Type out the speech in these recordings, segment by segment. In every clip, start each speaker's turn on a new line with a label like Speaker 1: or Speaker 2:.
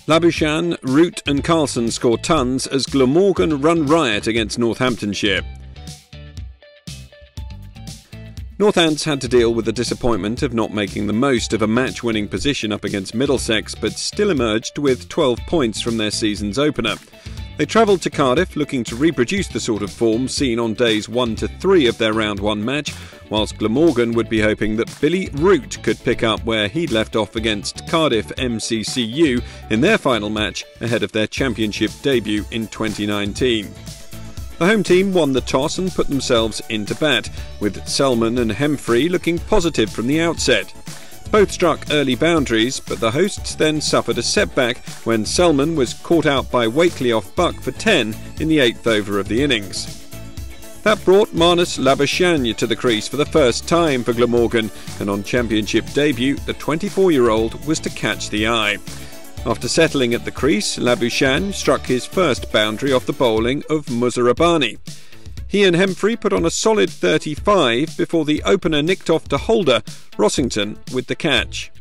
Speaker 1: Labuschagne, Root and Carlson score tons as Glamorgan run riot against Northamptonshire. Northants had to deal with the disappointment of not making the most of a match-winning position up against Middlesex, but still emerged with 12 points from their season's opener. They travelled to Cardiff looking to reproduce the sort of form seen on days 1 to 3 of their round 1 match, whilst Glamorgan would be hoping that Billy Root could pick up where he'd left off against Cardiff MCCU in their final match ahead of their championship debut in 2019. The home team won the toss and put themselves into bat, with Selman and Hemfrey looking positive from the outset. Both struck early boundaries, but the hosts then suffered a setback when Selman was caught out by Wakely off Buck for 10 in the 8th over of the innings. That brought Marnus Labuschagne to the crease for the first time for Glamorgan, and on championship debut the 24-year-old was to catch the eye. After settling at the crease, Labuschagne struck his first boundary off the bowling of Muzarabani. He and Hemfrey put on a solid 35 before the opener nicked off to Holder, Rossington with the catch.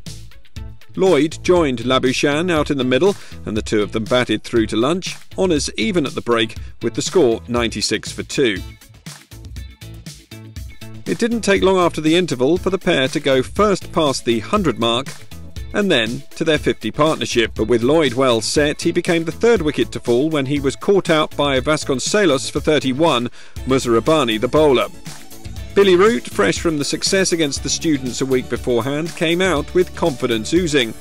Speaker 1: Lloyd joined Labuschagne out in the middle and the two of them batted through to lunch, honours even at the break with the score 96 for 2. It didn't take long after the interval for the pair to go first past the 100 mark and then to their 50 partnership, but with Lloyd well set, he became the third wicket to fall when he was caught out by Vasconcelos for 31, Muzarabani the bowler. Billy Root, fresh from the success against the Students a week beforehand, came out with confidence oozing.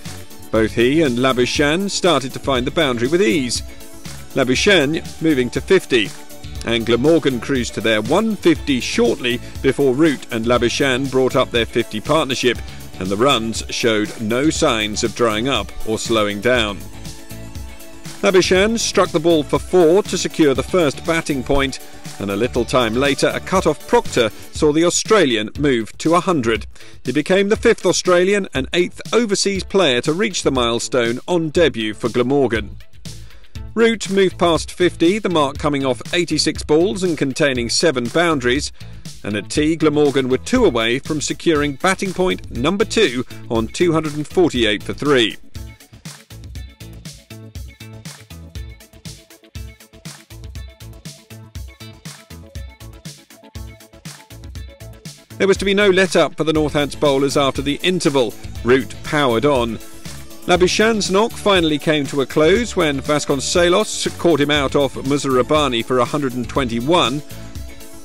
Speaker 1: Both he and Labuschagne started to find the boundary with ease, Labuschagne moving to 50. And Glamorgan cruised to their 150 shortly before Root and Labuschagne brought up their 50 partnership, and the runs showed no signs of drying up or slowing down. Labuschagne struck the ball for 4 to secure the first batting point, and a little time later a cut-off Proctor saw the Australian move to 100. He became the 5th Australian and 8th overseas player to reach the milestone on debut for Glamorgan. Root moved past 50, the mark coming off 86 balls and containing 7 boundaries, and at tea Glamorgan were 2 away from securing batting point number 2 on 248 for 3. There was to be no let-up for the Northants bowlers after the interval. Root powered on. Labuschagne's knock finally came to a close when Vasconcelos caught him out off Muzarabani for 121,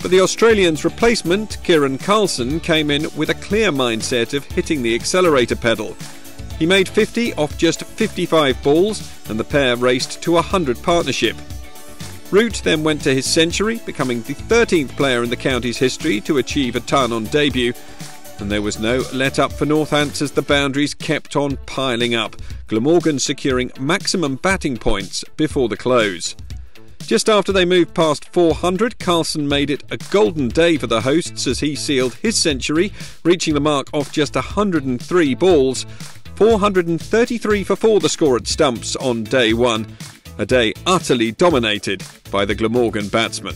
Speaker 1: but the Australian's replacement, Carlson, came in with a clear mindset of hitting the accelerator pedal. He made 50 off just 55 balls, and the pair raced to a 100 partnership. Root then went to his century, becoming the 13th player in the county's history to achieve a ton on debut, and there was no let-up for Northants as the boundaries kept on piling up, Glamorgan securing maximum batting points before the close. Just after they moved past 400, Carlson made it a golden day for the hosts as he sealed his century, reaching the mark off just 103 balls. 433 for 4 the score at stumps on day 1, a day utterly dominated by the Glamorgan batsmen.